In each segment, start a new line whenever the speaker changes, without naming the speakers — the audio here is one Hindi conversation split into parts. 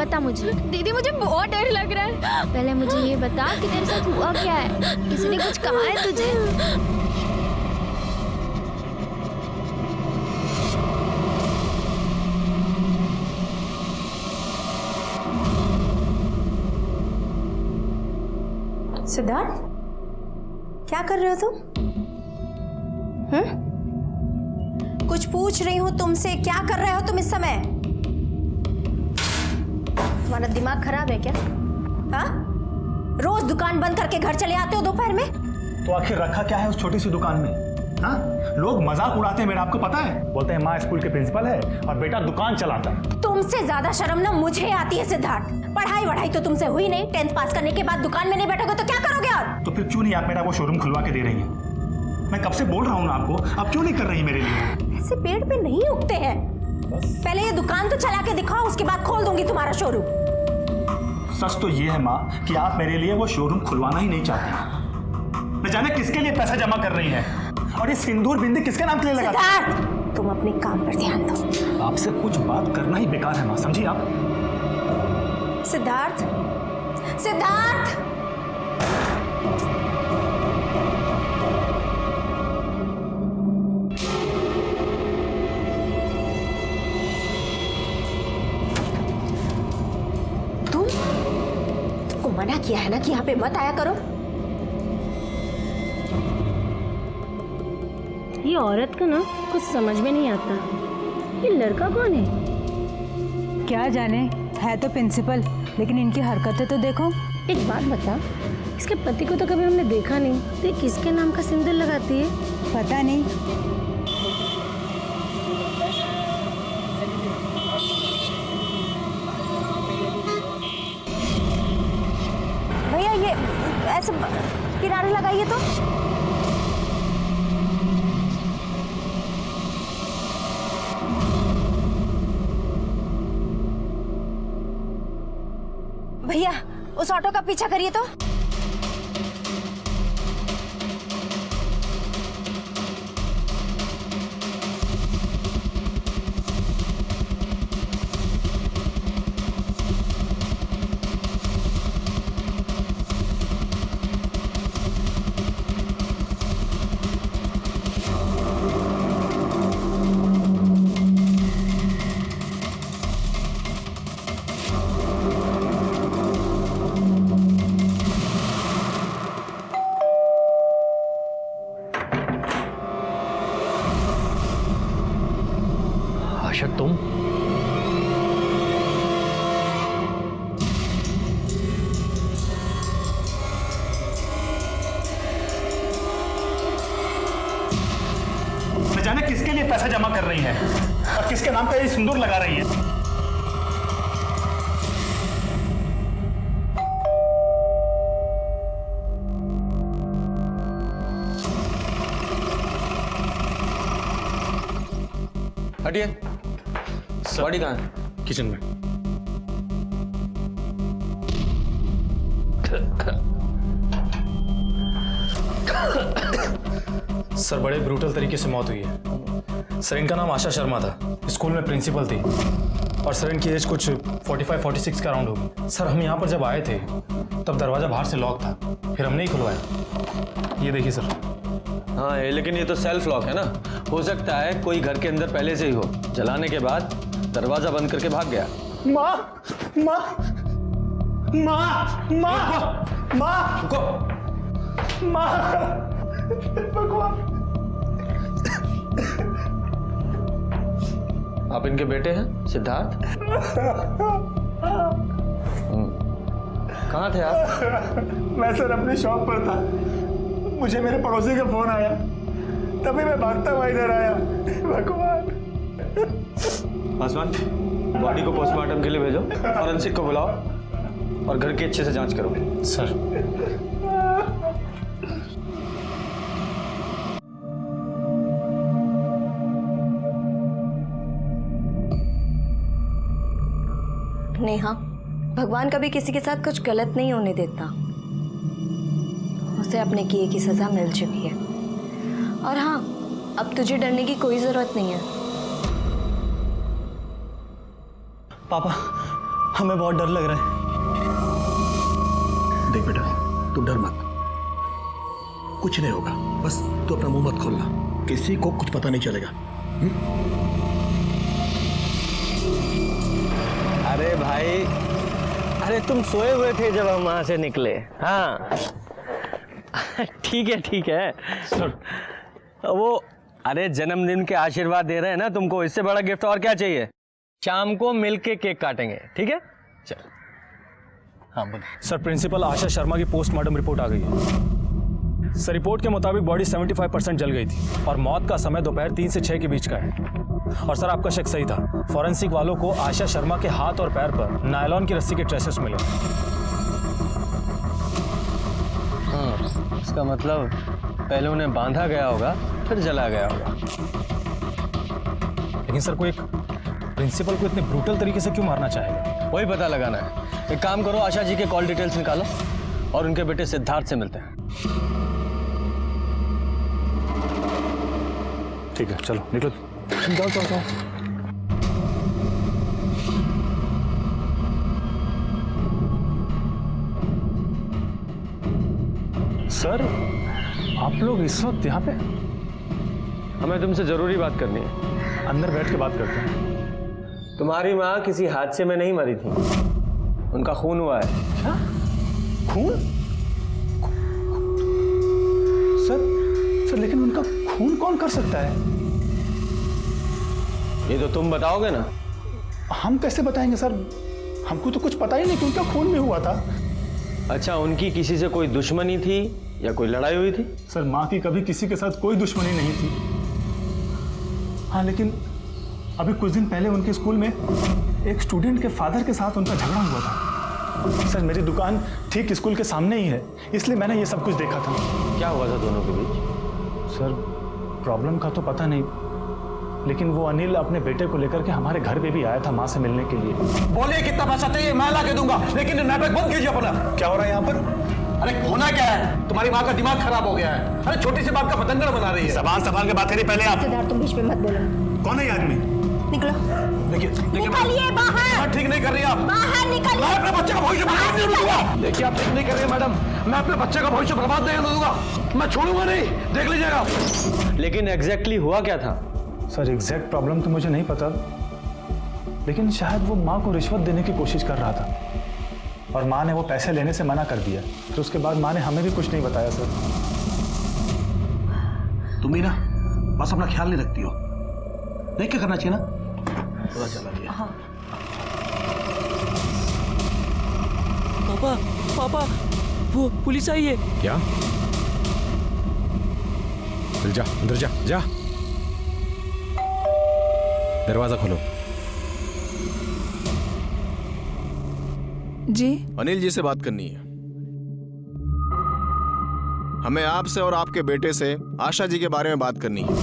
बता मुझे।
दीदी मुझे बहुत डर लग रहा है।
पहले मुझे ये बता कि तेरे साथ हुआ क्या है, किसी ने कुछ कहा है तुझे?
सिद्धार्थ, क्या कर रहे हो तुम? कुछ पूछ रही हूँ तुमसे, क्या कर रहे हो तुम इस समय? तुम्हारा दिमाग खराब है क्या? हाँ? रोज दुकान बंद करके घर चले आते हो दोपहर में?
तो आखिर रखा क्या है उस छोटी सी दुकान में? हाँ? लोग मजाक उड़ाते हैं मेरा, आपको पता है? बोलते हैं माँ स्कूल के प्रिंसिपल है और बेटा दुकान चलाता है।
तुमसे ज्यादा शर्म ना मुझे आती है सिद्धार्थ। पढ़ाई तो तुमसे हुई नहीं, 10th पास करने के बाद दुकान में नहीं बैठोगे तो क्या करोगे? और
तो फिर क्यों नहीं आप मेरा वो शोरूम खुलवा के दे रही हैं? मैं कब से बोल रहा हूँ ना आपको, आप क्यों नहीं कर रही मेरे लिए?
ऐसे पेड़ पे नहीं उगते हैं। पहले ये दुकान तो चला के दिखाओ, उसके बाद खोल दूंगी तुम्हारा शोरूम।
सच तो ये है माँ कि आप मेरे लिए वो शोरूम खुलवाना ही नहीं चाहती। न जाने किसके लिए पैसा जमा कर रही हैं और ये सिंदूर बिंदी किसके नाम के लिए लगा?
सिद्धार्थ, तुम अपने काम पर ध्यान दो।
आपसे कुछ बात करना ही बेकार है माँ, समझी आप?
सिद्धार्थ, सिद्धार्थ! तुमको मना किया है ना कि यहाँ पे मत आया करो।
ये औरत का ना कुछ समझ में नहीं आता। ये लड़का कौन है?
क्या जाने, है तो प्रिंसिपल, लेकिन इनकी हरकतें तो देखो।
एक बात बता, इसके पति को तो कभी हमने देखा नहीं, तो ये किसके नाम का सिंदूर लगाती है?
पता नहीं।
भैया ये ऐसे किनारे लगाइए तो। भैया उस ऑटो का पीछा करिए तो।
आशा तुम? न जाने किसके लिए पैसा जमा कर रही हैं और किसके नाम पे ये सिंदूर लगा रही हैं।
हटिए। बॉडी कहाँ है?
किचन में।
सर बड़े ब्रूटल तरीके से मौत हुई है। सर इनका नाम आशा शर्मा था, स्कूल में प्रिंसिपल थी और सर इनकी एज कुछ 45-46 का राउंड होगी। सर हम यहाँ पर जब आए थे तब दरवाज़ा बाहर से लॉक था, फिर हमने ही खुलवाया। ये देखिए सर।
हाँ लेकिन ये तो सेल्फ लॉक है ना, हो सकता है कोई घर के अंदर पहले से ही हो, जलाने के बाद दरवाजा बंद करके भाग गया।
माँ, माँ, माँ, माँ, माँ, माँ, भगवान।
आप इनके बेटे हैं सिद्धार्थ? कहाँ थे आप?
मैं सर अपनी शॉप पर था, मुझे मेरे पड़ोसी का फोन आया, तभी मैं भागता हुआ इधर आया। भगवान।
पासवान, बॉडी को पोस्टमार्टम के लिए भेजो, फॉरेंसिक को बुलाओ और घर की अच्छे से जांच करो।
सर
नेहा, भगवान कभी किसी के साथ कुछ गलत नहीं होने देता। उसे अपने किए की सजा मिल चुकी है और हाँ, अब तुझे डरने की कोई जरूरत नहीं है।
पापा, हमें बहुत डर लग रहा है।
देख बेटा, तू डर मत, कुछ नहीं होगा। बस तू अपना मुंह मत खोलना, किसी को कुछ पता नहीं चलेगा।
अरे भाई, अरे तुम सोए हुए थे जब हम वहां से निकले। हाँ ठीक है ठीक है। वो अरे जन्मदिन के आशीर्वाद दे रहे हैं ना तुमको, इससे बड़ा गिफ्ट और क्या चाहिए। शाम को मिलके केक काटेंगे, ठीक है? चल। हाँ बोल।
सर, प्रिंसिपल आशा शर्मा की पोस्टमार्टम रिपोर्ट आ गई है। सर, रिपोर्ट के मुताबिक बॉडी 75% जल गई थी और मौत का समय दोपहर 3 से 6 के बीच का है। और सर, आपका शक सही था। फॉरेंसिक वालों को आशा शर्मा के हाथ और पैर पर नायलॉन की रस्सी के ट्रेसेस मिले।
हाँ, इसका मतलब पहले उन्हें बांधा गया होगा, फिर जला गया होगा।
लेकिन सर, कोई एक प्रिंसिपल को इतने ब्रूटल तरीके से क्यों मारना चाहेगा?
वही पता लगाना है। एक काम करो, आशा जी के कॉल डिटेल्स निकालो और उनके बेटे सिद्धार्थ से मिलते हैं।
ठीक है, चलो निकलो। जाओ जाओ जाओ। सर, आप लोग इस वक्त यहाँ पे?
हमें तुमसे जरूरी बात करनी है।
अंदर बैठ के बात करते हैं।
तुम्हारी माँ किसी हादसे में नहीं मरी थी, उनका खून हुआ है।
क्या? खून? सर लेकिन उनका खून कौन कर सकता है?
ये तो तुम बताओगे ना।
हम कैसे बताएंगे सर, हमको तो कुछ पता ही नहीं कि उनका खून भी हुआ था।
अच्छा, उनकी किसी से कोई दुश्मनी थी या कोई लड़ाई हुई थी?
सर, माँ की कभी किसी के साथ कोई दुश्मनी नहीं थी। हाँ, लेकिन अभी कुछ दिन पहले उनके स्कूल में एक स्टूडेंट के फादर के साथ उनका झगड़ा हुआ था। सर, मेरी दुकान ठीक स्कूल के सामने ही है, इसलिए मैंने ये सब कुछ देखा था।
क्या हुआ था दोनों के बीच?
सर, प्रॉब्लम का तो पता नहीं, लेकिन वो अनिल अपने बेटे को लेकर के हमारे घर पे भी आया था माँ से मिलने के लिए।
बोलिए कितना पैसा चाहिए, मैं ला के दूंगा, लेकिन नाटक बंद कीजिए अपना।
क्या हो रहा है यहाँ पर?
अरे होना क्या है, तुम्हारी माँ का दिमाग खराब हो गया है। अरे छोटी सी बात का पतंगड़ बना रही है।
जबान संभाल के बात करिए पहले आप।
सिद्धार्थ, तुम बीच में मत बोलो।
कौन है ये आदमी?
निकलो,
देखिए
निकलिए बाहर।
ठीक नहीं कर रही आप।
बाहर निकलिए।
मैं अपने बच्चे का भविष्य बर्बाद नहीं दूंगा। देखिए आप ठीक नहीं कर रही है मैडम, मैं अपने बच्चे का भविष्य बर्बाद नहीं दूंगा, मैं छोड़ूंगा नहीं, देख लीजिएगा।
लेकिन एग्जैक्टली हुआ क्या था?
सर, एग्जैक्ट प्रॉब्लम तो मुझे नहीं पता, लेकिन शायद वो माँ को रिश्वत देने की कोशिश कर रहा था और माँ ने वो पैसे लेने से मना कर दिया। तो उसके बाद माँ ने हमें भी कुछ नहीं बताया। सर,
तुम ही ना बस अपना ख्याल नहीं रखती हो, देख क्या करना चाहिए ना, पता चला गया।
पापा पापा, वो पुलिस आई है।
क्या? चल जा, अंदर जा, जा। दरवाजा खोलो।
जी?
अनिल जी से बात करनी है हमें, आपसे और आपके बेटे से आशा जी के बारे में बात करनी है।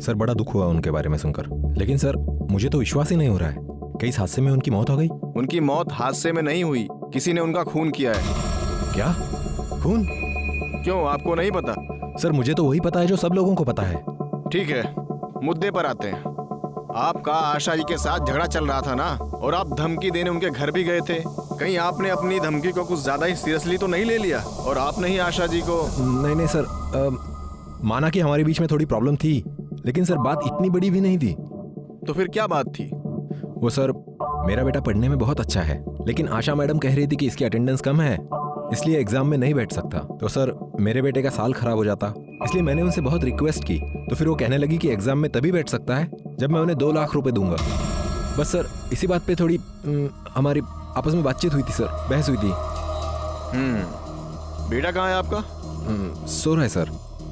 सर, बड़ा दुख हुआ उनके बारे में सुनकर, लेकिन सर मुझे तो विश्वास ही नहीं हो रहा है। कई हादसे में उनकी मौत हो गई।
उनकी मौत हादसे में नहीं हुई, किसी ने उनका खून किया है।
क्या? खून?
क्यों, आपको नहीं पता?
सर, मुझे तो वही पता है जो सब लोगों को पता है।
ठीक है, मुद्दे पर आते हैं। आपका आशा जी के साथ झगड़ा चल रहा था ना, और आप धमकी देने उनके घर भी गए थे। कहीं आपने अपनी धमकी को कुछ ज्यादा ही सीरियसली तो नहीं ले लिया और आपने ही आशा जी को?
नहीं सर, माना कि हमारे बीच में थोड़ी प्रॉब्लम थी, लेकिन सर बात इतनी बड़ी भी नहीं थी।
तो फिर क्या बात थी?
वो सर, मेरा बेटा पढ़ने में बहुत अच्छा है, लेकिन आशा मैडम कह रही थी कि इसकी अटेंडेंस कम है, इसलिए एग्जाम में नहीं बैठ सकता। तो सर, मेरे बेटे का साल खराब हो जाता, इसलिए मैंने उनसे बहुत रिक्वेस्ट की। तो फिर वो कहने लगी कि एग्जाम में तभी बैठ सकता है जब मैं उन्हें 2 लाख रुपए दूंगा। बस सर, इसी बात पे थोड़ी हमारी आपस में बातचीत हुई थी सर, बहस हुई थी।
बेटा कहाँ है आपका?
सो रहा है सर।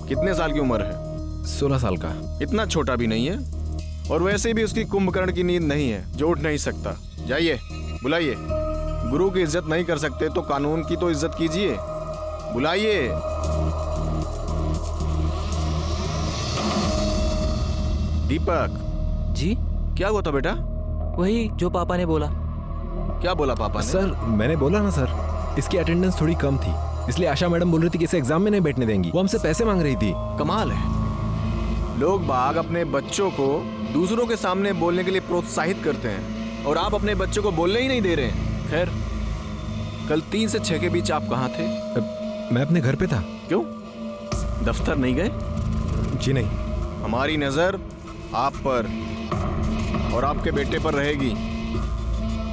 कितने साल की उम्र है?
16 साल का।
इतना छोटा भी नहीं है, और वैसे भी उसकी कुंभकर्ण की नींद नहीं है जो उठ नहीं सकता। जाइए, बुलाइए। गुरु की इज्जत नहीं कर सकते तो कानून की तो इज्जत कीजिए, बुलाइए। दीपक
जी?
क्या हुआ था बेटा?
वही जो पापा ने बोला।
क्या बोला पापा ने?
सर, मैंने बोला ना सर, इसकी अटेंडेंस थोड़ी कम थी, इसलिए आशा मैडम बोल रही थी कि इसे एग्जाम में नहीं बैठने देंगी। वो हमसे पैसे मांग रही थी।
कमाल है, लोग बाग अपने बच्चों को दूसरों के सामने बोलने के लिए प्रोत्साहित करते हैं और आप अपने बच्चे को बोलने ही नहीं दे रहे हैं। खैर, कल 3 से 6 के बीच आप कहाँ थे?
मैं अपने घर पे था।
क्यों, दफ्तर नहीं गए?
जी नहीं।
हमारी नजर आप पर और आपके बेटे पर रहेगी।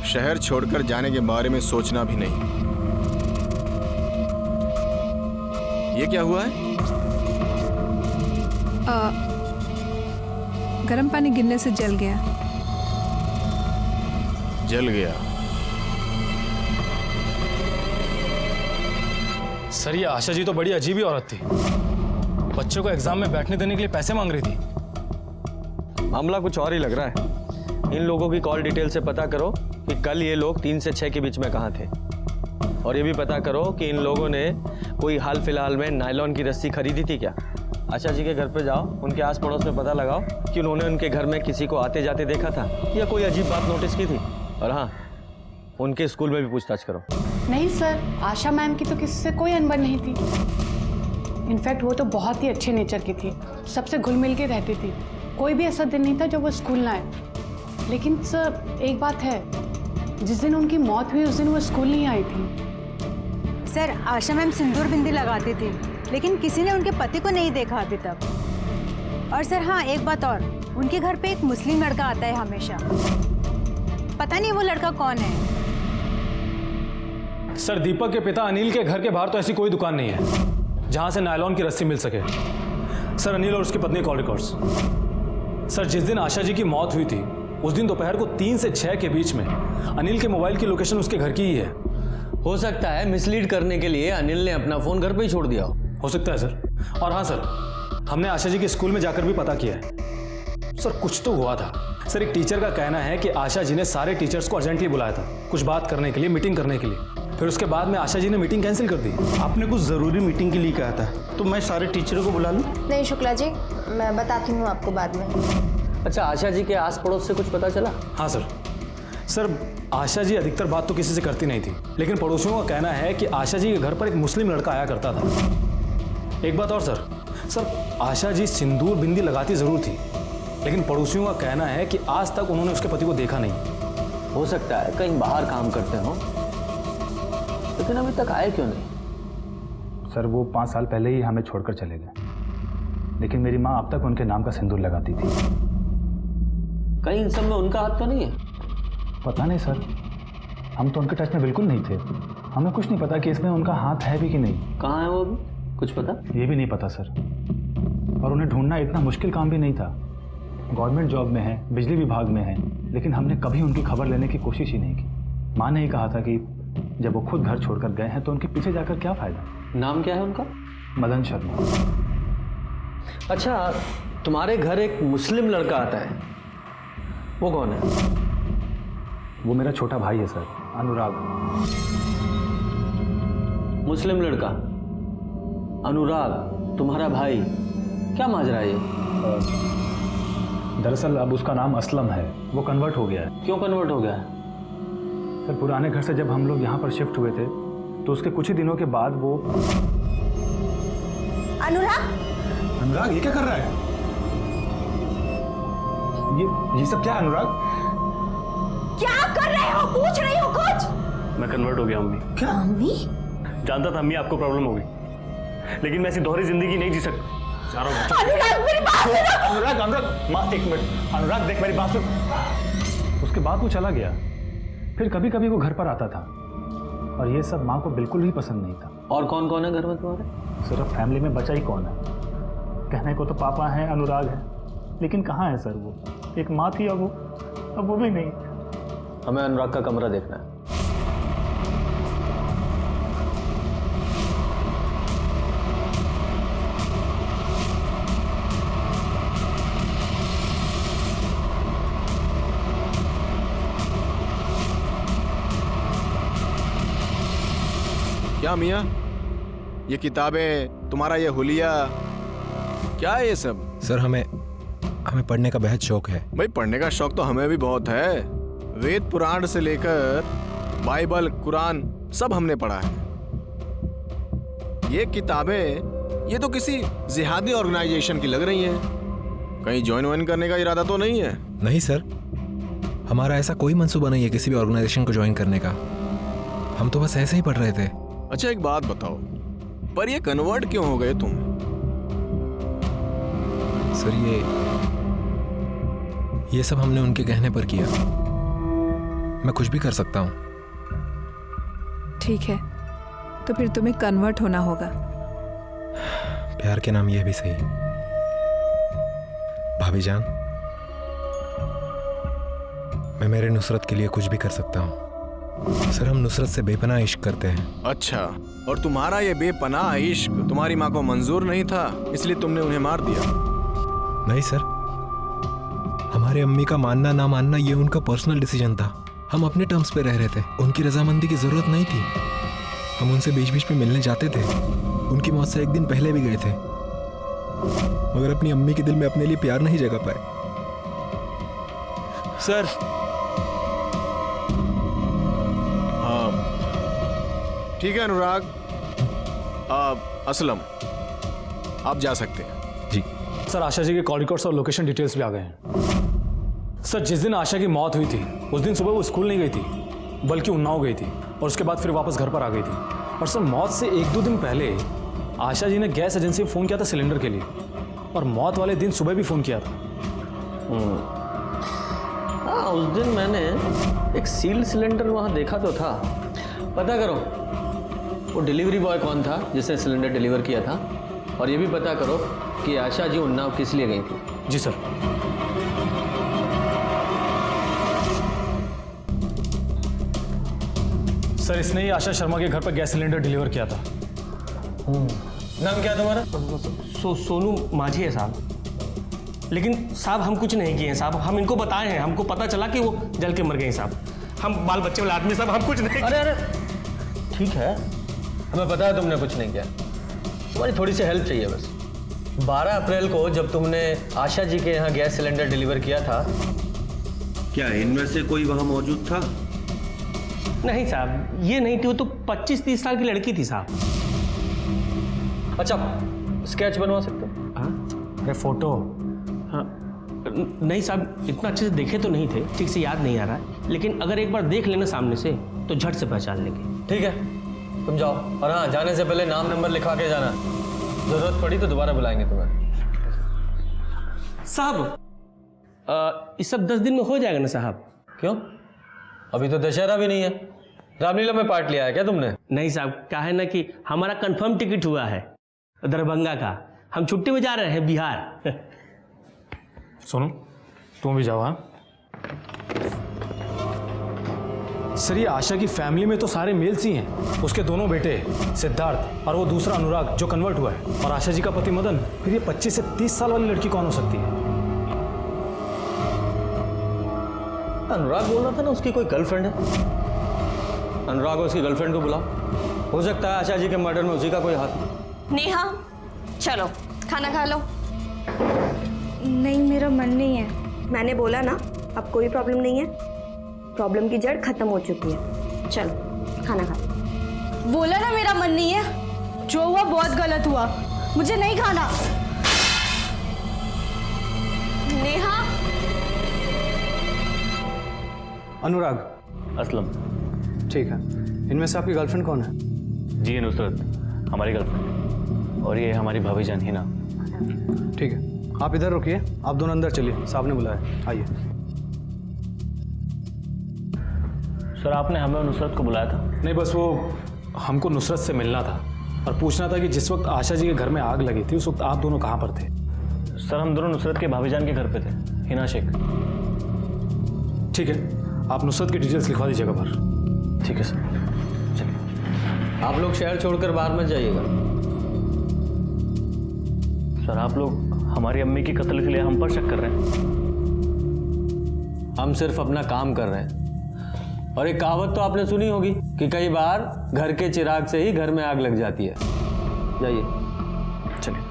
शहर छोड़कर जाने के बारे में सोचना भी नहीं। ये क्या हुआ है?
गर्म पानी गिरने से जल गया।
जल गया?
सर ये आशा जी तो बड़ी अजीब ही औरत थी। बच्चे को एग्जाम में बैठने देने के लिए पैसे मांग रही थी।
मामला कुछ और ही लग रहा है। इन लोगों की कॉल डिटेल से पता करो कि कल ये लोग 3 से 6 के बीच में कहाँ थे, और ये भी पता करो कि इन लोगों ने कोई हाल फिलहाल में नायलॉन की रस्सी खरीदी थी क्या। आशा जी के घर पे जाओ, उनके आस पड़ोस में पता लगाओ कि उन्होंने उनके घर में किसी को आते जाते देखा था या कोई अजीब बात नोटिस की थी। और हाँ, उनके स्कूल में भी पूछताछ करो।
नहीं सर, आशा मैम की तो किसी से कोई अनबन नहीं थी। इनफैक्ट वो तो बहुत ही अच्छे नेचर की थी, सबसे घुल मिल के रहती थी। कोई भी ऐसा दिन नहीं था जब वो स्कूल ना आए। लेकिन सर एक बात है, जिस दिन उनकी मौत हुई उस दिन वो स्कूल नहीं आई थी।
सर आशा मैम सिंदूर बिंदी लगाती थी, लेकिन किसी ने उनके पति को नहीं देखा अभी तक। और सर हाँ, एक बात और, उनके घर पे एक मुस्लिम लड़का आता है हमेशा। पता नहीं वो लड़का कौन है।
सर दीपक के पिता अनिल के घर के बाहर तो ऐसी कोई दुकान नहीं है जहां से नायलॉन की रस्सी मिल सके। सर अनिल और उसकी पत्नी कॉल रिकॉर्ड्स। सर जिस दिन आशा जी की मौत हुई थी उस दिन दोपहर को 3 से 6 के बीच में अनिल के मोबाइल की लोकेशन उसके घर की ही है।
हो सकता है मिसलीड करने के लिए अनिल ने अपना फोन घर पे ही छोड़ दिया
हो सकता है सर। और हाँ सर, हमने आशा जी के स्कूल में जाकर भी पता किया है। सर कुछ तो हुआ था। सर एक टीचर का कहना है कि आशा जी ने सारे टीचर्स को अर्जेंटली बुलाया था कुछ बात करने के लिए, मीटिंग करने के लिए। फिर उसके बाद में आशा जी ने मीटिंग कैंसिल कर दी।
आपने कुछ ज़रूरी मीटिंग के लिए कहा था, तो मैं सारे टीचरों को बुला लूँ?
नहीं शुक्ला जी, मैं बताती हूँ आपको बाद में।
अच्छा, आशा जी के आस पड़ोस से कुछ पता चला?
हाँ सर। सर आशा जी अधिकतर बात तो किसी से करती नहीं थी, लेकिन पड़ोसियों का कहना है कि आशा जी के घर पर एक मुस्लिम लड़का आया करता था। एक बात और सर आशा जी सिंदूर बिंदी लगाती ज़रूर थी, लेकिन पड़ोसियों का कहना है कि आज तक उन्होंने उसके पति को देखा नहीं।
हो सकता है कहीं बाहर काम करते हो, लेकिन अभी तक आए क्यों नहीं?
सर वो 5 साल पहले ही हमें छोड़कर चले गए, लेकिन मेरी माँ अब तक उनके नाम का सिंदूर लगाती थी।
कहीं इन सब में उनका हाथ तो नहीं है?
पता नहीं सर, हम तो उनके टच में बिल्कुल नहीं थे। हमें कुछ नहीं पता कि इसमें उनका हाथ है भी कि नहीं।
कहाँ है वो अभी, कुछ पता?
ये भी नहीं पता सर। और उन्हें ढूंढना इतना मुश्किल काम भी नहीं था। गवर्नमेंट जॉब में है, बिजली विभाग में है, लेकिन हमने कभी उनकी खबर लेने की कोशिश ही नहीं की। माँ ने ही कहा था कि जब वो खुद घर छोड़कर गए हैं तो उनके पीछे जाकर क्या फायदा।
नाम क्या है उनका?
मदन शर्मा।
अच्छा, तुम्हारे घर एक मुस्लिम लड़का आता है, वो कौन है?
वो मेरा छोटा भाई है सर, अनुराग।
मुस्लिम लड़का अनुराग तुम्हारा भाई, क्या माजरा है ये?
दरअसल अब उसका नाम असलम है, वो कन्वर्ट हो गया है।
क्यों कन्वर्ट हो गया?
सर पुराने घर से जब हम लोग यहाँ पर शिफ्ट हुए थे तो उसके कुछ ही दिनों के बाद वो।
अनुराग
ये क्या कर रहा है? ये सब क्या है अनुराग?
क्या कर रहे हो? पूछ रही हो कुछ?
मैं कन्वर्ट हो गया अम्मी।
क्या?
अम्मी?
जानता था अम्मी आपको प्रॉब्लम होगी, लेकिन मैं ऐसी दोहरी जिंदगी नहीं जी सकता।
अनुराग मेरी बात सुनो।
अनुराग माँ एक मिनट। अनुराग देख मेरी बात सुन। उसके बाद वो चला गया, फिर कभी कभी वो घर पर आता था, और ये सब माँ को बिल्कुल भी पसंद नहीं था।
और कौन कौन है घर में तुम्हारे?
सिर्फ फैमिली में बचा ही कौन है? कहने को तो पापा हैं, अनुराग है, लेकिन कहाँ है सर वो? एक माँ थी, अब वो भी नहीं।
हमें अनुराग का कमरा देखना है।
क्या मियाँ, ये किताबें, तुम्हारा ये हुलिया, क्या है ये सब?
सर हमें पढ़ने का बेहद शौक है।
भाई पढ़ने का शौक तो हमें भी बहुत है। वेद पुराण से लेकर बाइबल, कुरान सब हमने पढ़ा है। ये किताबें ये तो किसी जिहादी ऑर्गेनाइजेशन की लग रही हैं। कहीं ज्वाइन वाइन करने का इरादा तो नहीं है?
नहीं सर, हमारा ऐसा कोई मंसूबा नहीं है किसी भी ऑर्गेनाइजेशन को ज्वाइन करने का। हम तो बस ऐसे ही पढ़ रहे थे।
अच्छा एक बात बताओ, पर ये कन्वर्ट क्यों हो गए तुम?
सर ये सब हमने उनके कहने पर किया। मैं कुछ भी कर सकता हूँ।
ठीक है, तो फिर तुम्हें कन्वर्ट होना होगा।
प्यार के नाम ये भी सही। भाभी जान, मैं मेरे नुसरत के लिए कुछ भी कर सकता हूँ। सर हम नुसरत से बेपनाह इश्क करते हैं।
अच्छा, और तुम्हारा ये बेपनाह इश्क तुम्हारी माँ को मंजूर नहीं था, इसलिए तुमने उन्हें मार दिया?
नहीं सर, हमारे अम्मी का मानना ना मानना ये उनका पर्सनल डिसीजन था। हम अपने टर्म्स पे रह रहे थे, उनकी रजामंदी की जरूरत नहीं थी। हम उनसे बीच बीच में मिलने जाते थे, उनकी मौत से एक दिन पहले भी गए थे, मगर अपनी अम्मी के दिल में अपने लिए प्यार नहीं जगा पाए।
सर
ठीक है अनुराग, असलम आप जा सकते हैं।
जी
सर, आशा जी के कॉल रिकॉर्ड्स और लोकेशन डिटेल्स भी आ गए हैं। सर जिस दिन आशा की मौत हुई थी उस दिन सुबह वो स्कूल नहीं गई थी, बल्कि उन्नाव गई थी और उसके बाद फिर वापस घर पर आ गई थी। और सर मौत से 1-2 दिन पहले आशा जी ने गैस एजेंसी में फ़ोन किया था सिलेंडर के लिए, और मौत वाले दिन सुबह भी फ़ोन किया था।
हाँ, उस दिन मैंने एक सील्ड सिलेंडर वहाँ देखा तो था। पता करो वो डिलीवरी बॉय कौन था जिसने सिलेंडर डिलीवर किया था, और ये भी पता करो कि आशा जी उन्नाव किस लिए गई थी।
जी सर। सर इसने ही आशा शर्मा के घर पर गैस सिलेंडर डिलीवर किया था।
नाम क्या तुम्हारा?
सोनू माझी है साहब। लेकिन साहब हम कुछ नहीं किए हैं साहब, हम इनको बताए हैं, हमको पता चला कि वो जल के मर गए हैं साहब। हम बाल बच्चे वाले आदमी साहब, हम कुछ नहीं।
अरे ठीक है, हमें पता है तुमने कुछ नहीं किया, तुम्हारी थोड़ी सी हेल्प चाहिए बस। 12 अप्रैल को जब तुमने आशा जी के यहाँ गैस सिलेंडर डिलीवर किया था,
क्या इनमें से कोई वहां मौजूद था?
नहीं साहब, ये नहीं थी, वो तो 25-30 साल की लड़की थी साहब।
अच्छा, स्केच बनवा सकते हो?
अरे फोटो?
हाँ नहीं साहब, इतना अच्छे से देखे तो नहीं थे, ठीक से याद नहीं आ रहा है, लेकिन अगर एक बार देख लेना सामने से तो झट से पहचान लेंगे।
ठीक है, तुम जाओ, और हाँ जाने से पहले नाम नंबर लिखवा के जाना, जरूरत पड़ी तो दोबारा बुलाएंगे तुम्हें।
साहब इस सब 10 दिन में हो जाएगा ना साहब?
क्यों, अभी तो दशहरा भी नहीं है। रामलीला में पार्ट लिया है क्या तुमने?
नहीं साहब, क्या है ना कि हमारा कंफर्म टिकट हुआ है दरभंगा का, हम छुट्टी में जा रहे हैं बिहार।
सोनू तुम भी जाओ। हाँ सर, ये आशा की फैमिली में तो सारे मेल्स ही हैं। उसके दोनों बेटे सिद्धार्थ और वो दूसरा अनुराग जो कन्वर्ट हुआ है, और आशा जी का पति मदन। फिर ये 25 से 30 साल वाली लड़की कौन हो सकती है?
अनुराग बोल रहा था ना उसकी कोई गर्लफ्रेंड है। अनुराग और उसकी गर्लफ्रेंड को बुलाओ, हो सकता है आशा जी के मर्डर में उसी का कोई हाथ।
नेहा चलो खाना खा लो।
नहीं, मेरा मन नहीं है।
मैंने बोला ना, अब कोई प्रॉब्लम नहीं है, प्रॉब्लम की जड़ खत्म हो चुकी है। चलो खाना खा लो।
बोला ना मेरा मन नहीं है, जो हुआ बहुत गलत हुआ, मुझे नहीं खाना।
नेहा।
अनुराग।
असलम।
ठीक है, इनमें से आपकी गर्लफ्रेंड कौन है?
जी नुसरत, हमारी गर्लफ्रेंड, और ये हमारी भाभी जान हिना।
ठीक है, आप इधर रुकिए, आप दोनों अंदर चलिए, साहब ने बुलाया, आइए।
सर आपने हमें और नुसरत को बुलाया था?
नहीं, बस वो हमको नुसरत से मिलना था और पूछना था कि जिस वक्त आशा जी के घर में आग लगी थी उस वक्त आप दोनों कहाँ पर थे?
सर हम दोनों नुसरत के भाभी जान के घर पे थे, हिना शेख।
ठीक है, आप नुसरत की डिटेल्स लिखवा दीजिएगा बाहर।
ठीक है सर,
चलिए। आप लोग शहर छोड़कर बाहर मत जाइएगा।
सर आप लोग हमारी अम्मी की कत्ल के लिए हम पर शक कर रहे हैं?
हम सिर्फ अपना काम कर रहे हैं। और एक कहावत तो आपने सुनी होगी कि कई बार घर के चिराग से ही घर में आग लग जाती है। जाइए।
चलिए।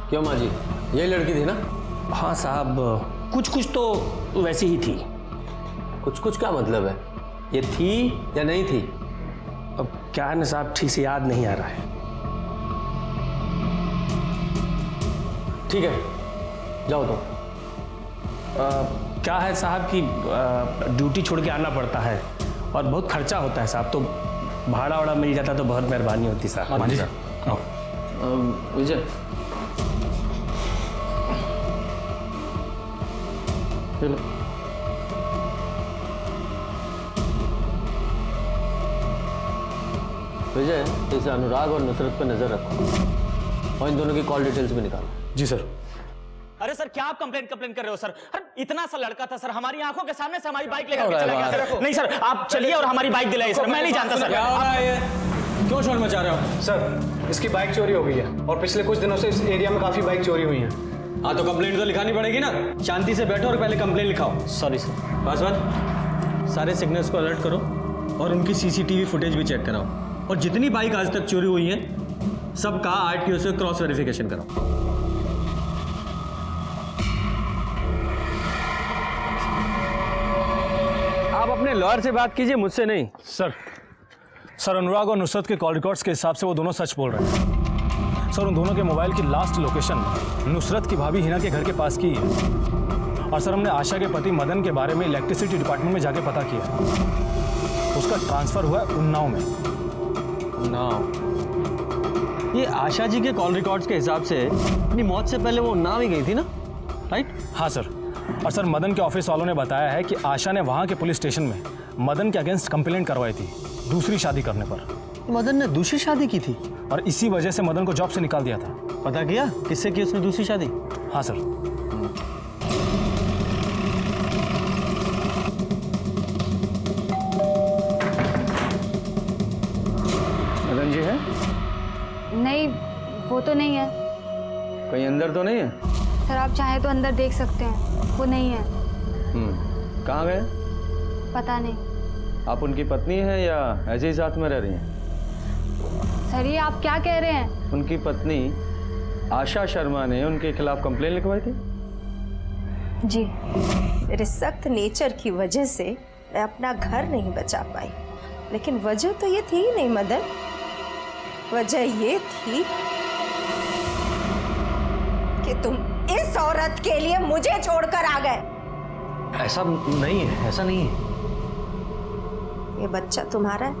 क्यों माँ जी, यही लड़की थी ना?
हाँ साहब, कुछ कुछ तो वैसी ही थी।
कुछ कुछ क्या मतलब है? ये थी या नहीं थी?
अब क्या है ना साहब, ठीक से याद नहीं आ रहा है।
ठीक है, जाओ तो।
क्या है साहब कि ड्यूटी छोड़ के आना पड़ता है और बहुत खर्चा होता है साहब, तो भाड़ा वाड़ा मिल जाता तो बहुत मेहरबानी होती साहब।
मांझी
विजय चलो। विजय, इस अनुराग और नुसरत पर नजर रखो और इन दोनों की कॉल डिटेल्स भी निकालो।
जी सर।
अरे सर क्या आप कंप्लेंट कर रहे हो सर? अरे इतना सा लड़का था सर, हमारी आंखों के सामने से हमारी बाइक लेकर के चला गया सर। नहीं सर, आप चलिए और हमारी बाइक दिलाइए सर, मैं नहीं जानता सर।
क्या हो रहा है ये? क्यों शोर मचा रहे हो? सर, इसकी बाइक चोरी हो गई है और पिछले कुछ दिनों से इस एरिया में काफी बाइक चोरी हुई हैं।
हाँ तो कंप्लेंट तो लिखानी पड़ेगी ना। शांति से बैठो और पहले कंप्लेंट लिखाओ।
Sorry sir.
पासवान, सारे सिग्नल्स को अलर्ट करो और उनकी सीसीटीवी फुटेज भी चेक कराओ और जितनी बाइक आज तक चोरी हुई हैं सबका आरटीओ से क्रॉस वेरिफिकेशन कराओ। आप अपने लॉयर से बात कीजिए, मुझसे नहीं।
सर अनुराग और नुसरत के कॉल रिकॉर्ड्स के हिसाब से वो दोनों सच बोल रहे हैं। सर उन दोनों के मोबाइल की लास्ट लोकेशन नुसरत की भाभी हिना के घर के पास की है और सर हमने आशा के पति मदन के बारे में इलेक्ट्रिसिटी डिपार्टमेंट में जाके पता किया। उसका ट्रांसफर हुआ है उन्नाव में।
उन्नाव? ये आशा जी के कॉल रिकॉर्ड्स के हिसाब से अपनी मौत से पहले वो उन्नाव ही गई थी ना, राइट?
हाँ सर। और सर मदन के ऑफिस वालों ने बताया है कि आशा ने वहाँ के पुलिस स्टेशन में मदन के अगेंस्ट कंप्लेंट करवाई थी दूसरी शादी करने पर।
मदन ने दूसरी शादी की थी
और इसी वजह से मदन को जॉब से निकाल दिया था।
पता किया किससे की उसने दूसरी शादी?
हाँ सर।
मदन जी है?
नहीं, वो तो नहीं है
कहीं अंदर तो नहीं है?
सर, आप चाहे तो अंदर देख सकते हैं, वो नहीं है।
कहाँ गए?
पता नहीं।
आप उनकी पत्नी हैं या ऐसे ही साथ में रह रही हैं?
सर ये आप क्या कह रहे हैं?
उनकी पत्नी आशा शर्मा ने उनके खिलाफ कंप्लेन लिखवाई थी।
जी, मेरे सख्त नेचर की वजह से मैं अपना घर नहीं बचा पाई, लेकिन वजह तो ये थी ही नहीं मदन। वजह ये थी कि तुम इस औरत के लिए मुझे छोड़कर आ गए।
ऐसा नहीं है, ऐसा नहीं है।
ये बच्चा तुम्हारा है?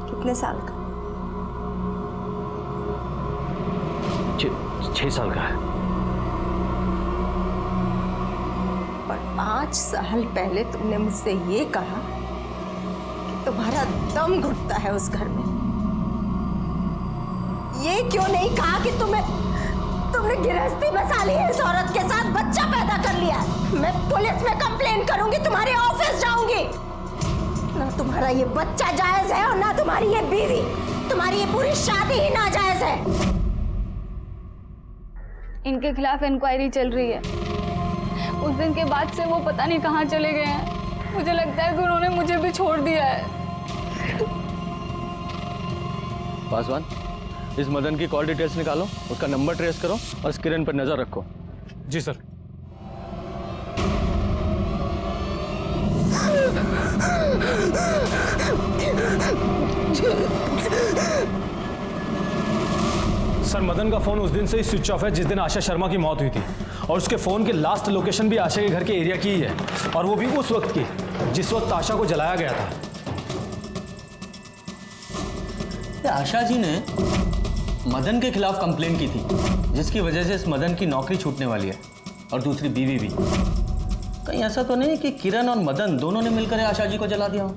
कितने साल का?
6 साल का है।
और 5 साल पहले तुमने मुझसे ये कहा कि तुम्हारा दम घुटता है उस घर में। ये क्यों नहीं कहा कि तुमने गिरहस्ती बसा ली है इस औरत के साथ, बच्चा पैदा कर लिया है? मैं पुलिस में कंप्लेन करूंगी, तुम्हारे ऑफिस जाऊंगी। ना तुम्हारा ये बच्चा जायज है और ना तुम्हारी ये बीवी, तुम्हारी ये पूरी शादी ही नाजायज है।
इनके खिलाफ इंक्वायरी चल रही है। उस दिन के बाद से वो पता नहीं कहाँ चले गए हैं। मुझे लगता है कि उन्होंने मुझे भी छोड़ दिया है।
पासवान, इस मदन की कॉल डिटेल्स निकालो, उसका नंबर ट्रेस करो और स्क्रीन पर नजर रखो।
जी सर। सर मदन का फोन उस दिन से ही स्विच ऑफ है जिस दिन आशा शर्मा की मौत हुई थी और उसके फोन की लास्ट लोकेशन भी आशा के घर के एरिया की ही है और वो भी उस वक्त की जिस वक्त आशा को जलाया गया था।
आशा जी ने मदन के खिलाफ कंप्लेंट की थी जिसकी वजह से इस मदन की नौकरी छूटने वाली है और दूसरी बीवी भी। कहीं ऐसा तो नहीं कि किरण और मदन दोनों ने मिलकर आशा जी को जला दिया हो?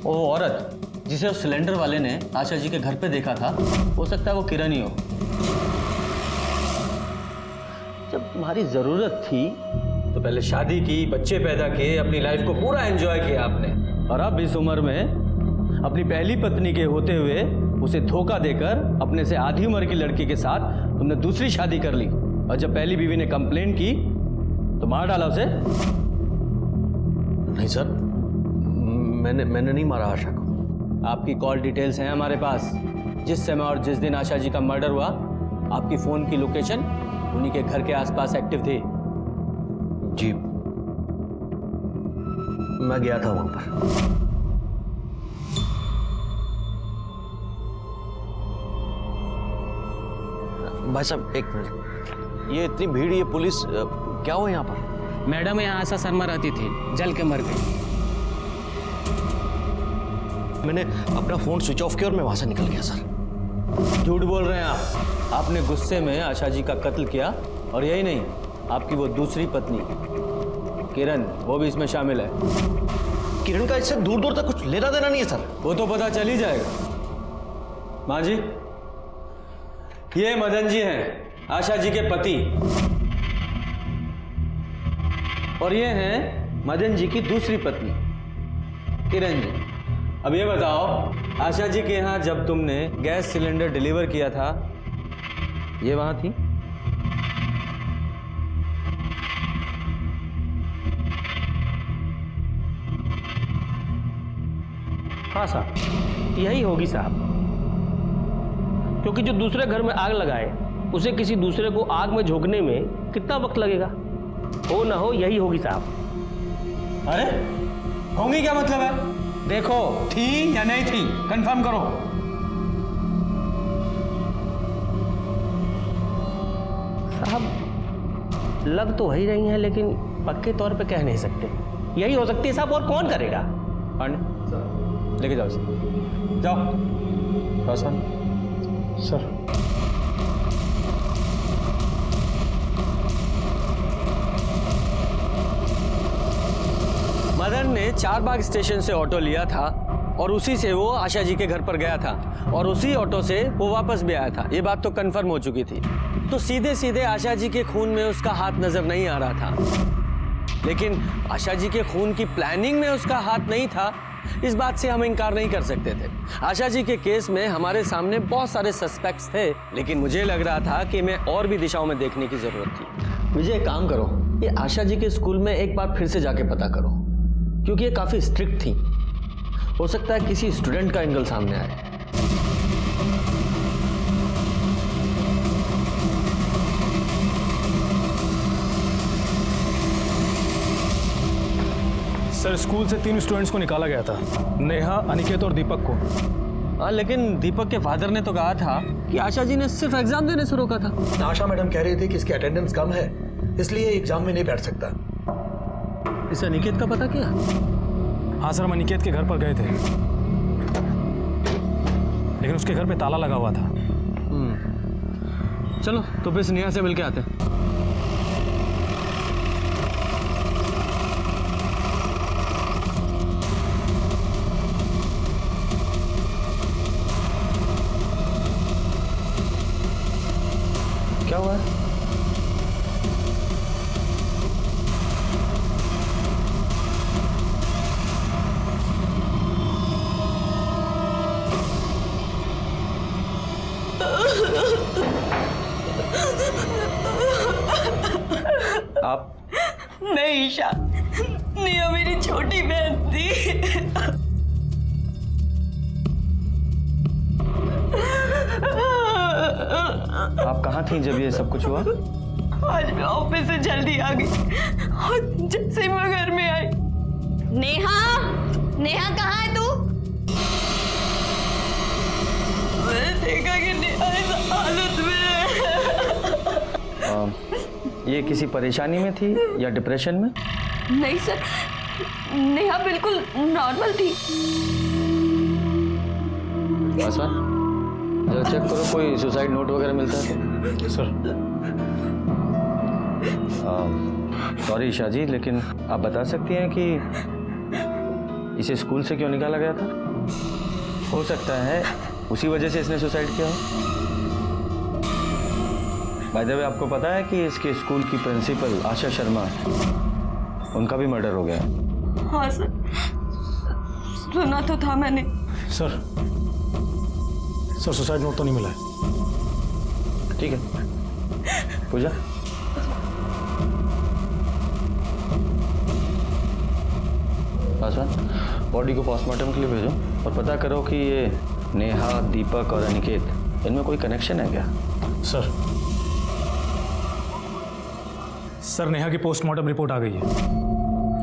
वो औरत जिसे उस सिलेंडर वाले ने आशा जी के घर पे देखा था, हो सकता है वो किरण ही हो। जब तुम्हारी जरूरत थी तो पहले शादी की, बच्चे पैदा किए, अपनी लाइफ को पूरा एंजॉय किया आपने, और अब इस उम्र में अपनी पहली पत्नी के होते हुए उसे धोखा देकर अपने से आधी उम्र की लड़की के साथ तुमने दूसरी शादी कर ली। और जब पहली बीवी ने कंप्लेंट की तो मार डाला उसे।
नहीं सर, मैंने नहीं मारा आशा को।
आपकी कॉल डिटेल्स हैं हमारे पास। जिस समय और जिस दिन आशा जी का मर्डर हुआ, आपकी फोन की लोकेशन उन्हीं के घर के आसपास एक्टिव थी।
जी, मैं गया था वहां पर। भाई साहब एक मिनट। ये इतनी भीड़, ये पुलिस, क्या हुआ यहाँ पर?
मैडम यहाँ आशा शर्मा रहती थी, जल के मर गई।
मैंने अपना फोन स्विच ऑफ किया और मैं वहां से निकल गया सर।
झूठ बोल रहे हैं आप। आपने गुस्से में आशा जी का कत्ल किया, और यही नहीं, आपकी वो दूसरी पत्नी किरण, वो भी इसमें शामिल है।
किरण का इससे दूर दूर तक कुछ लेना देना नहीं है सर।
वो तो पता चल ही जाएगा। माँ जी, ये मदन जी हैं, आशा जी के पति, और ये हैं मदन जी की दूसरी पत्नी किरण जी। अब ये बताओ, आशा जी के यहाँ जब तुमने गैस सिलेंडर डिलीवर किया था, ये वहां थी?
हाँ साहब, यही होगी साहब, क्योंकि जो दूसरे घर में आग लगाए उसे किसी दूसरे को आग में झोंकने में कितना वक्त लगेगा? हो ना हो यही होगी साहब।
अरे होंगी क्या मतलब है? देखो, थी या नहीं थी, कंफर्म करो।
साहब लग तो वही रही हैं, लेकिन पक्के तौर पे कह नहीं सकते। यही हो सकती है साहब, और कौन करेगा?
पांडे लेके जाओ इसे। जाओ पासवान।
सर
मदन ने चारबाग स्टेशन से ऑटो लिया था और उसी से वो आशा जी के घर पर गया था, और उसी ऑटो से वो वापस भी आया था। ये बात तो कंफर्म हो चुकी थी। तो सीधे सीधे आशा जी के खून में उसका हाथ नजर नहीं आ रहा था, लेकिन आशा जी के खून की प्लानिंग में उसका हाथ नहीं था, इस बात से हम इनकार नहीं कर सकते थे। आशा जी के केस में हमारे सामने बहुत सारे सस्पेक्ट्स थे, लेकिन मुझे लग रहा था कि मैं और भी दिशाओं में देखने की जरूरत थी।
मुझे एक काम करो, ये आशा जी के स्कूल में एक बार फिर से जाके पता करो, क्योंकि ये काफी स्ट्रिक्ट थी। हो सकता है किसी स्टूडेंट का एंगल सामने आए।
सर स्कूल से 3 स्टूडेंट्स को निकाला गया था, नेहा, अनिकेत और दीपक को।
हाँ, लेकिन दीपक के फादर ने तो कहा था कि आशा जी ने सिर्फ एग्जाम देने से रोका था।
आशा मैडम कह रही थी कि इसकी अटेंडेंस कम है, इसलिए एग्जाम में नहीं बैठ सकता।
इस अनिकेत का पता क्या?
हाँ सर, हम अनिकेत के घर पर गए थे, लेकिन उसके घर पे ताला लगा हुआ था।
चलो तो फिर नेहा से मिलके आते हैं।
क्या हुआ है?
आप?
नहीं ईशा, निया मेरी छोटी बहन थी।
आप कहाँ थी जब ये सब कुछ हुआ?
आज मैं ऑफिस से जल्दी आ गई और जैसे ही मैं घर में आई, नेहा, नेहा कहाँ है तू? मैंने देखा कि नेहा इस हालत में
ये किसी परेशानी में थी या डिप्रेशन में?
नहीं सर, नेहा बिल्कुल नॉर्मल थी।
आसमान, जरा चेक करो कोई सुसाइड नोट वगैरह मिलता है तो।
सर
सॉरी ईशा जी, लेकिन आप बता सकती हैं कि इसे स्कूल से क्यों निकाला गया था? हो सकता है उसी वजह से इसने सुसाइड किया हो। बाय द वे, आपको पता है कि इसके स्कूल की प्रिंसिपल आशा शर्मा, उनका भी मर्डर हो गया है।
हाँ सर, सुना तो था मैंने।
सर सुसाइड नोट तो नहीं मिला है।
ठीक है पूजा, पासवान बॉडी को पोस्टमार्टम के लिए भेजो और पता करो कि ये नेहा, दीपक और अनिकेत, इनमें कोई कनेक्शन है क्या?
सर नेहा की पोस्टमार्टम रिपोर्ट आ गई है।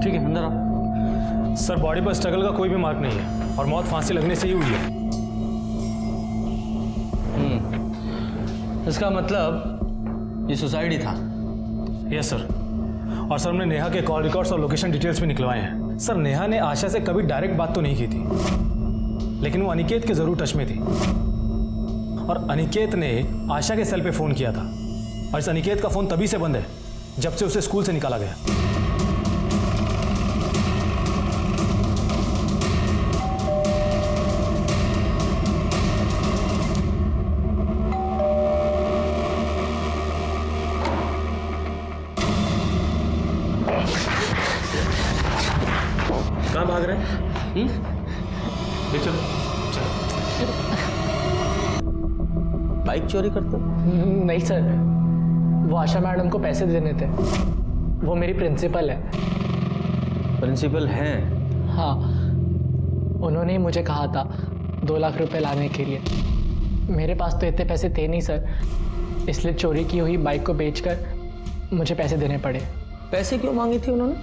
ठीक है, अंदर आओ।
सर बॉडी पर स्ट्रगल का कोई भी मार्क नहीं है और मौत फांसी लगने से ही हुई है।
इसका मतलब
ये सुसाइड ही था।
Yes sir. और सर हमने नेहा के कॉल रिकॉर्ड्स और लोकेशन डिटेल्स भी निकलवाए हैं। सर नेहा ने आशा से कभी डायरेक्ट बात तो नहीं की थी, लेकिन वो अनिकेत के जरूर टच में थी। और अनिकेत ने आशा के सेल पे फ़ोन किया था, और इस अनिकेत का फ़ोन तभी से बंद है जब से उसे स्कूल से निकाला गया।
कहाँ भाग रहे हैं?
चलो
बाइक चोरी करते?
नहीं सर, वो आशा मैडम को पैसे देने थे। वो मेरी प्रिंसिपल है।
प्रिंसिपल हैं?
हाँ, उन्होंने ही मुझे कहा था 2 लाख रुपए लाने के लिए। मेरे पास तो इतने पैसे थे नहीं सर, इसलिए चोरी की हुई बाइक को बेचकर मुझे पैसे देने पड़े।
पैसे क्यों मांगी थी उन्होंने?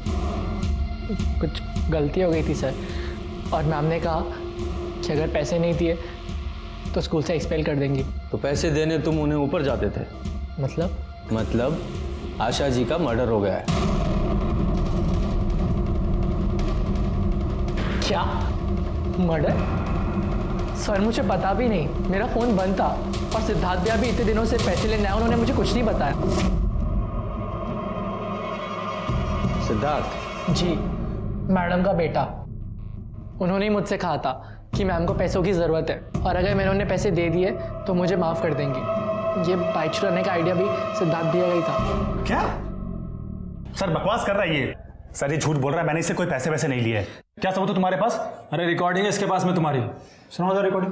कुछ गलती हो गई थी सर, और मैम ने कहा कि अगर पैसे नहीं दिए तो स्कूल से एक्सपेल कर देंगी।
तो पैसे देने तुम उन्हें ऊपर जाते थे? मतलब आशा जी का मर्डर हो गया है।
क्या मर्डर? सर मुझे पता भी नहीं, मेरा फोन बंद था, और सिद्धार्थ भैया भी इतने दिनों से पैसे लेने आए, उन्होंने मुझे कुछ नहीं बताया।
सिद्धार्थ?
जी, मैडम का बेटा। उन्होंने ही मुझसे कहा था कि मैम को पैसों की ज़रूरत है, और अगर मैंने उन्हें पैसे दे दिए तो मुझे माफ़ कर देंगी। ये बाइक चुराने का आइडिया भी सिद्धार्थ भैया का ही था।
क्या सर बकवास कर रहा है ये? सर ये झूठ बोल रहा है, मैंने इससे कोई पैसे वैसे नहीं लिए हैं। क्या सबूत है तुम्हारे पास?
अरे रिकॉर्डिंग है इसके पास में तुम्हारी, सुनो जरा रिकॉर्डिंग।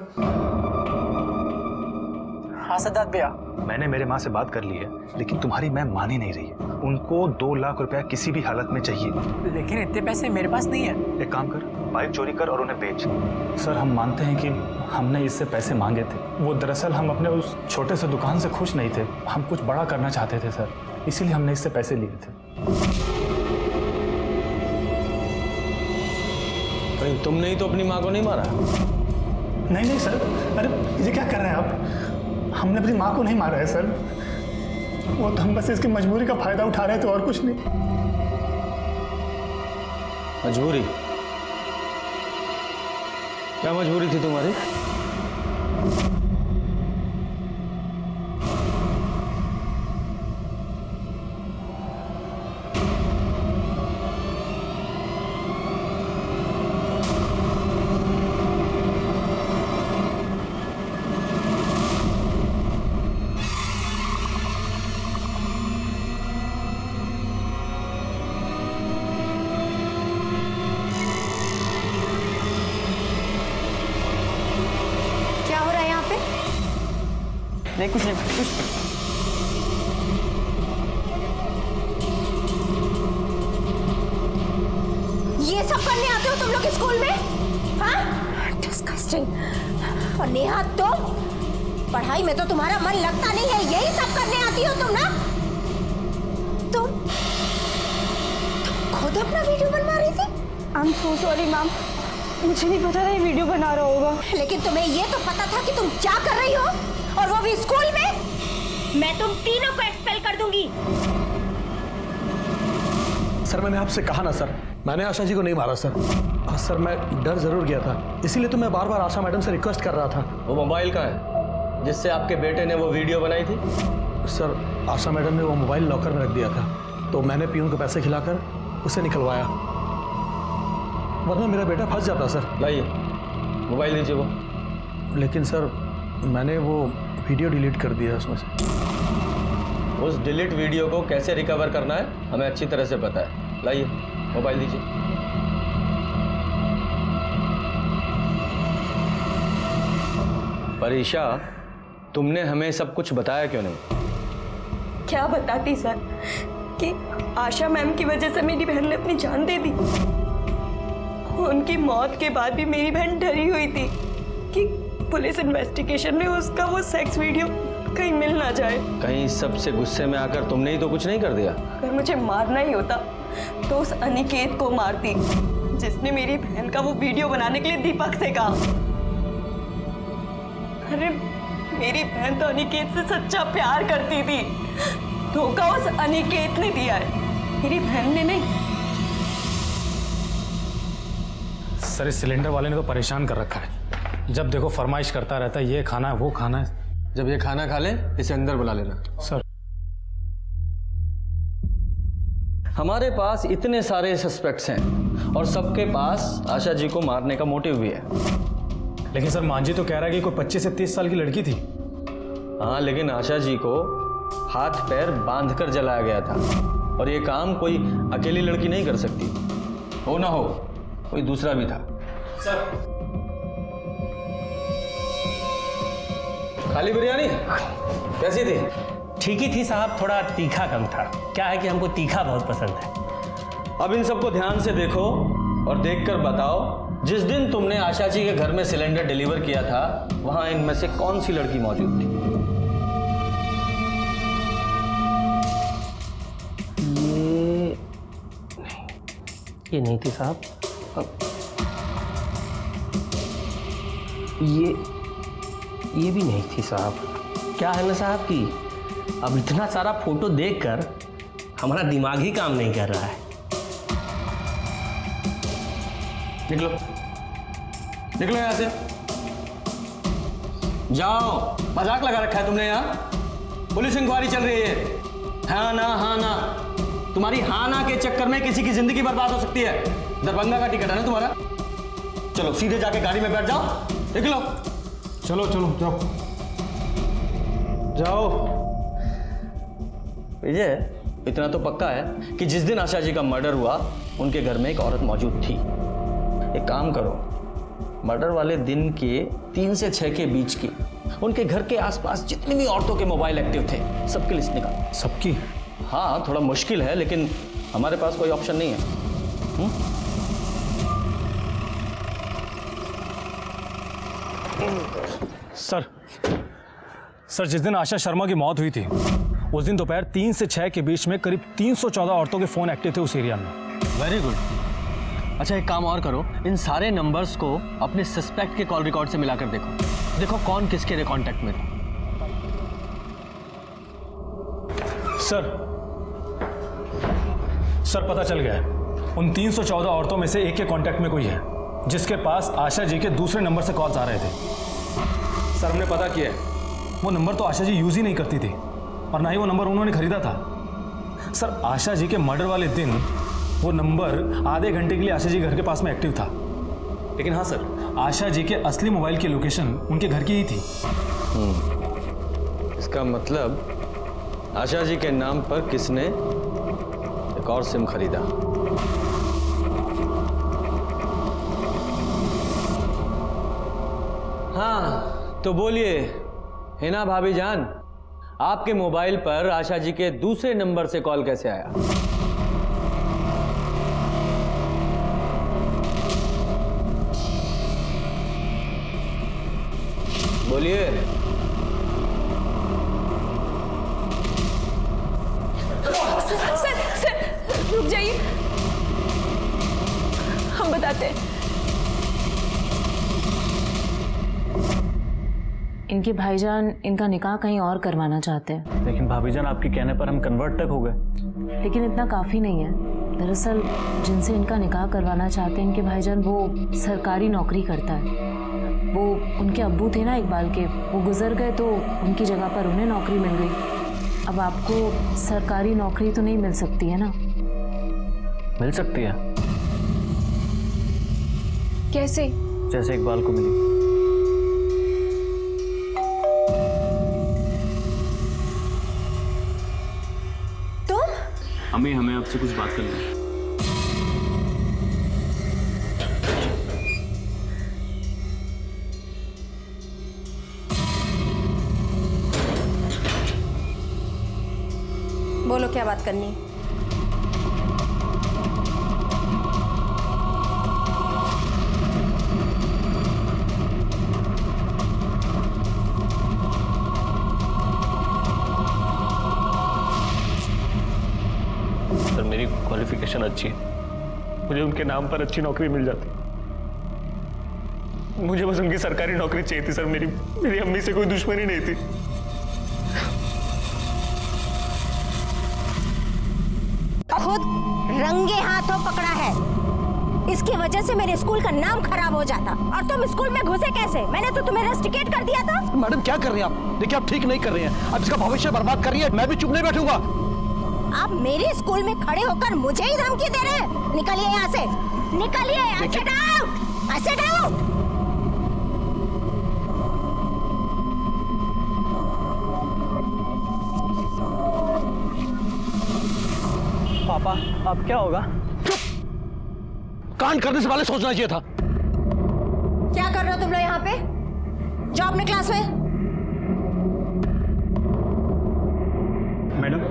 हाँ सिद्धार्थ भैया,
मैंने मेरे माँ से बात कर ली है, लेकिन तुम्हारी मैम मान ही नहीं रही है। उनको 2 लाख रुपया किसी भी हालत में चाहिए।
लेकिन इतने पैसे मेरे पास नहीं है।
एक काम कर, बाइक चोरी कर और उन्हें बेच। सर हम मानते हैं कि हमने इससे पैसे मांगे थे। वो दरअसल हम अपने उस छोटे से दुकान से खुश नहीं थे, हम कुछ बड़ा करना चाहते थे सर, इसीलिए हमने इससे पैसे लिए थे।
कहीं तुमने ही तो अपनी माँ को नहीं मारा?
नहीं सर, अरे ये क्या कर रहे हैं आप? हमने अपनी माँ को नहीं मारा है सर, वो तो हम बस इसकी मजबूरी का फायदा उठा रहे थे और कुछ नहीं।
मजबूरी? क्या मजबूरी थी तुम्हारी?
नहीं कुछ नहीं, कुछ
ये सब करने आते हो तुम लोग स्कूल में? हाँ? डिस्गस्टिंग। और नेहा तुम पढ़ाई में तो तुम्हारा मन लगता नहीं है, यही सब करने आती हो तुम ना? तुम खुद अपना वीडियो बनवा रही थी?
I am so sorry ma'am, मुझे नहीं पता था ये वीडियो बना रहा होगा।
लेकिन तुम्हें ये तो पता था कि तुम क्या कर रही हो, और वो भी स्कूल में? मैं तुम तीनों को एक्सपेल कर दूंगी।
सर मैंने आपसे कहा ना सर, मैंने आशा जी को नहीं मारा सर। सर मैं डर जरूर गया था, इसीलिए तो मैं बार बार आशा मैडम से रिक्वेस्ट कर रहा था।
वो मोबाइल कहाँ है जिससे आपके बेटे ने वो वीडियो बनाई थी?
सर आशा मैडम ने वो मोबाइल लॉकर में रख दिया था, तो मैंने पियून को पैसे खिलाकर उसे निकलवाया, वरना मेरा बेटा फंस जाता सर।
लाइए मोबाइल दीजिए वो।
लेकिन सर मैंने वो वीडियो डिलीट कर दिया उसमें से।
उस डिलीट वीडियो को कैसे रिकवर करना है हमें अच्छी तरह से पता है। लाइए मोबाइल दीजिए। परीक्षा, तुमने हमें सब कुछ बताया क्यों नहीं?
क्या बताती सर कि आशा मैम की वजह से मेरी बहन ने अपनी जान दे दी। उनकी मौत के बाद भी मेरी बहन डरी हुई थी कि पुलिस इन्वेस्टिगेशन में उसका वो सेक्स वीडियो कहीं मिल ना जाए।
कहीं सबसे गुस्से में आकर तुमने ही तो कुछ नहीं कर दिया?
अगर मुझे मारना ही होता तो उस अनिकेत को मारती जिसने मेरी बहन का वो वीडियो बनाने के लिए दीपक से कहा। अरे मेरी बहन तो अनिकेत से सच्चा प्यार करती थी, धोखा उस अनिकेत ने दिया है, मेरी बहन ने नहीं।
सर इस सिलेंडर वाले ने तो परेशान कर रखा है। जब देखो फरमाइश करता रहता है, ये खाना है वो खाना है।
जब ये खाना खा ले इसे अंदर बुला लेना।
सर
हमारे पास इतने सारे सस्पेक्ट्स हैं और सबके पास आशा जी को मारने का मोटिव भी है।
लेकिन सर मांझी तो कह रहा है कि कोई 25 से 30 साल की लड़की थी।
हाँ, लेकिन आशा जी को हाथ पैर बांधकर जलाया गया था और ये काम कोई अकेली लड़की नहीं कर सकती। हो ना हो कोई दूसरा भी था।
सर
खाली बिरयानी कैसी थी?
ठीक ही थी साहब, थोड़ा तीखा कम था। क्या है कि हमको तीखा बहुत पसंद है।
अब इन सबको ध्यान से देखो और देखकर बताओ, जिस दिन तुमने आशा जी के घर में सिलेंडर डिलीवर किया था वहां इनमें से कौन सी लड़की मौजूद थी?
ये नहीं थी साहब। ये भी नहीं थी साहब। क्या है ना साहब कि अब इतना सारा फोटो देखकर हमारा दिमाग ही काम नहीं कर रहा है।
निकलो निकलो यहां से, जाओ। मजाक लगा रखा है तुमने यहाँ? पुलिस इंक्वायरी चल रही है। हाँ ना, तुम्हारी हाँ ना के चक्कर में किसी की जिंदगी बर्बाद हो सकती है। दरभंगा का टिकट है ना तुम्हारा? चलो सीधे जाके गाड़ी में बैठ जाओ, निकलो।
चलो जाओ जाओ।
विजय, इतना तो पक्का है कि जिस दिन आशा जी का मर्डर हुआ उनके घर में एक औरत मौजूद थी। एक काम करो, मर्डर वाले दिन के 3 से 6 के बीच की उनके घर के आसपास जितनी भी औरतों के मोबाइल एक्टिव थे सबकी लिस्ट निकालो।
सबकी?
हाँ, थोड़ा मुश्किल है लेकिन हमारे पास कोई ऑप्शन नहीं है।
सर जिस दिन आशा शर्मा की मौत हुई थी उस दिन दोपहर 3 से 6 के बीच में करीब 314 औरतों के फोन एक्टिव थे उस एरिया में।
Very good. अच्छा एक काम और करो, इन सारे नंबर्स को अपने सस्पेक्ट के कॉल रिकॉर्ड से मिलाकर देखो कौन किसके कांटेक्ट में था।
सर पता चल गया है। उन 314 औरतों में से एक के कांटेक्ट में कोई है जिसके पास आशा जी के दूसरे नंबर से कॉल्स आ रहे थे।
सर हमने पता किया,
वो नंबर तो आशा जी यूज ही नहीं करती थी और ना ही वो नंबर उन्होंने खरीदा था। सर आशा जी के मर्डर वाले दिन वो नंबर आधे घंटे के लिए आशा जी घर के पास में एक्टिव था। लेकिन हाँ सर, आशा जी के असली मोबाइल की लोकेशन उनके घर की ही थी।
इसका मतलब आशा जी के नाम पर किसने एक और सिम खरीदा। हाँ तो बोलिए हिना भाभी जान, आपके मोबाइल पर आशा जी के दूसरे नंबर से कॉल कैसे आया? बोलिए।
सर रुक जाइए, हम बताते हैं।
इनके भाईजान इनका निकाह कहीं और करवाना चाहते हैं।
लेकिन भाभीजान आपके कहने पर हम कन्वर्ट तक हो गए।
लेकिन इतना काफ़ी नहीं है। दरअसल जिनसे इनका निकाह करवाना चाहते हैं इनके भाईजान वो सरकारी नौकरी करता है। वो उनके अब्बू थे ना इकबाल के, वो गुजर गए तो उनकी जगह पर उन्हें नौकरी मिल गई। अब आपको सरकारी नौकरी तो नहीं मिल सकती है ना?
मिल सकती है।
कैसे?
जैसे इकबाल को मिली। अम्मी हमें आपसे कुछ बात करनी है।
बोलो क्या बात करनी है?
सर मेरी क्वालिफिकेशन अच्छी है, मुझे उनके नाम पर अच्छी नौकरी मिल जाती। मुझे बस उनकी सरकारी नौकरी चाहिए थी सर। मेरी अम्मी से कोई दुश्मनी नहीं थी।
रंगे हाथों पकड़ा है। इसकी वजह से मेरे स्कूल का नाम खराब हो जाता। और तुम स्कूल में घुसे कैसे? मैंने तो तुम्हें रस्टिकेट कर दिया था।
मैडम क्या कर रही हैं आप? देखिए आप ठीक नहीं कर रही हैं। अब इसका भविष्य बर्बाद कर रही है। मैं भी चुप नहीं बैठूंगा।
आप मेरे स्कूल में खड़े होकर मुझे ही धमकी दे रहे हैं। निकलिए यहाँ से, निकलिए। ऐसे जाओ।
पापा अब क्या होगा? कांड करने से पहले सोचना चाहिए था।
क्या कर रहे हो तुम लोग यहाँ पे? जाओ अपने क्लास में।
मैडम,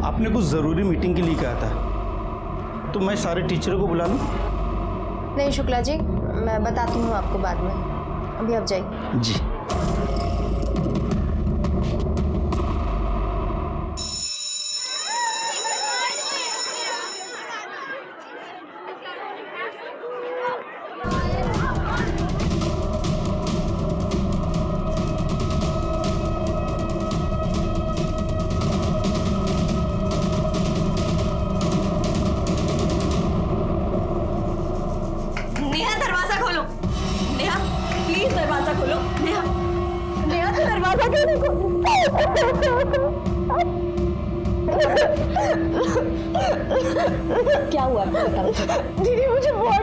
आपने कुछ ज़रूरी मीटिंग के लिए कहा था, तो मैं सारे टीचरों को बुला लूँ?
नहीं शुक्ला जी, मैं बताती हूँ आपको बाद में। अभी आप जाइए।
जी।
नेहा दरवाजा खोलो। नेहा प्लीज दरवाजा खोलो। नेहा नेहा तो दरवाजा क्यों नहीं खोल? क्या हुआ? बताओ दीदी, मुझे बहुत